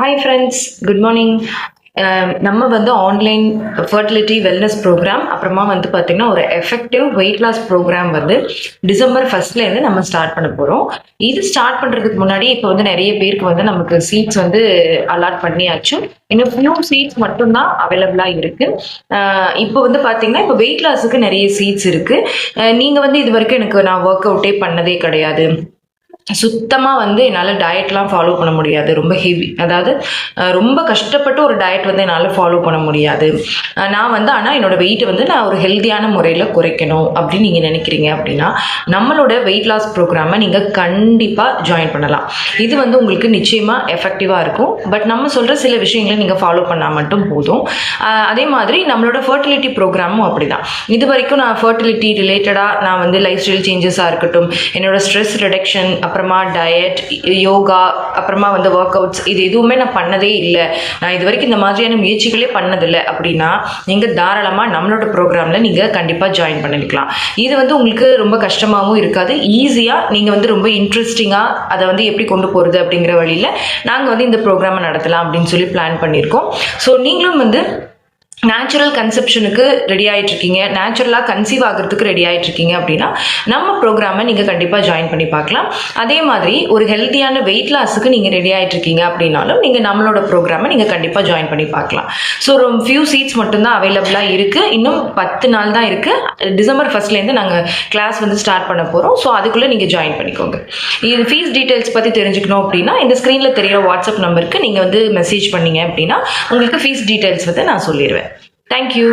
Hi friends, good morning. நம்ம வந்து online fertility wellness program, அப்புறமா வந்து பார்த்திங்கன்னா ஒரு எஃபெக்டிவ் வெயிட் லாஸ் ப்ரோக்ராம் வந்து டிசம்பர் ஃபர்ஸ்ட்லேருந்து நம்ம ஸ்டார்ட் பண்ண போகிறோம். இது ஸ்டார்ட் பண்ணுறதுக்கு முன்னாடி இப்போ வந்து நிறைய பேருக்கு வந்து நமக்கு சீட்ஸ் வந்து அலாட் பண்ணியாச்சு. இன்னும் ஃபியூ சீட்ஸ் மட்டும்தான் அவைலபிளாக இருக்குது. இப்போ வந்து பார்த்தீங்கன்னா இப்போ வெயிட் லாஸுக்கு நிறைய சீட்ஸ் இருக்குது. நீங்கள் வந்து இது வரைக்கும் எனக்கு நான் ஒர்க் அவுட்டே பண்ணதே கிடையாது, சுத்தமாக வந்து என்னால் டயட்லாம் ஃபாலோ பண்ண முடியாது, ரொம்ப ஹெவி, அதாவது ரொம்ப கஷ்டப்பட்டு ஒரு டயட் வந்து என்னால் ஃபாலோ பண்ண முடியாது. நான் வந்து ஆனால் என்னோடய வெயிட்டை வந்து நான் ஒரு ஹெல்த்தியான முறையில் குறைக்கணும் அப்படின்னு நீங்கள் நினைக்கிறீங்க அப்படின்னா நம்மளோட வெயிட் லாஸ் ப்ரோக்ராமை நீங்கள் கண்டிப்பாக ஜாயின் பண்ணலாம். இது வந்து உங்களுக்கு நிச்சயமாக எஃபெக்டிவாக இருக்கும். பட் நம்ம சொல்கிற சில விஷயங்களை நீங்கள் ஃபாலோ பண்ணால் மட்டும் போதும். அதே மாதிரி நம்மளோட ஃபர்டிலிட்டி ப்ரோக்ராமும் அப்படி தான். இது வரைக்கும் நான் ஃபர்டிலிட்டி ரிலேட்டடாக நான் வந்து லைஃப் ஸ்டைல் சேஞ்சஸாக இருக்கட்டும், என்னோடய ஸ்ட்ரெஸ் ரிடக்ஷன், அப்புறமா டயட், யோகா, அப்புறமா வந்து ஒர்க் அவுட்ஸ், இது எதுவுமே நான் பண்ணதே இல்லை, நான் இது வரைக்கும் இந்த மாதிரியான முயற்சிகளே பண்ணதில்லை அப்படின்னா நீங்கள் தாராளமாக நம்மளோட ப்ரோக்ராமில் நீங்கள் கண்டிப்பாக ஜாயின் பண்ணிக்கலாம். இது வந்து உங்களுக்கு ரொம்ப கஷ்டமாகவும் இருக்காது, ஈஸியாக நீங்கள் வந்து ரொம்ப இன்ட்ரெஸ்டிங்காக அதை வந்து எப்படி கொண்டு போகிறது அப்படிங்கிற வழியில் நாங்கள் வந்து இந்த ப்ரோக்ராமை நடத்தலாம் அப்படின்னு சொல்லி பிளான் பண்ணியிருக்கோம். ஸோ நீங்களும் வந்து நேச்சுரல் கன்செப்ஷனுக்கு ரெடி ஆகிட்ருக்கீங்க, நேச்சுரலாக கன்சீவ் ஆகிறதுக்கு ரெடி ஆகிட்ருக்கீங்க அப்படின்னா நம்ம ப்ரோக்ராமை நீங்கள் கண்டிப்பாக ஜாயின் பண்ணி பார்க்கலாம். அதே மாதிரி ஒரு ஹெல்த்தியான வெயிட் லாஸுக்கு நீங்கள் ரெடி ஆகிட்ருக்கீங்க அப்படின்னாலும் நீங்கள் நம்மளோட ப்ரோக்ராமை நீங்கள் கண்டிப்பாக ஜாயின் பண்ணி பார்க்கலாம். ஸோ ஒரு ஃபியூ சீட்ஸ் மட்டும்தான் அவைலபிளாக இருக்குது. இன்னும் 10 நாள் தான் இருக்குது. டிசம்பர் ஃபர்ஸ்ட்லேருந்து நாங்கள் கிளாஸ் வந்து ஸ்டார்ட் பண்ண போகிறோம். ஸோ அதுக்குள்ளே நீங்கள் ஜாயின் பண்ணிக்கோங்க. இது ஃபீஸ் டீட்டெயில்ஸ் பற்றி தெரிஞ்சுக்கணும் அப்படின்னா இந்த ஸ்க்ரீனில் தெரிகிற வாட்ஸ்அப் நம்பருக்கு நீங்கள் வந்து மெசேஜ் பண்ணீங்க அப்படின்னா உங்களுக்கு ஃபீஸ் டீட்டெயில்ஸ் வந்து நான் சொல்லிடுவேன். Thank you.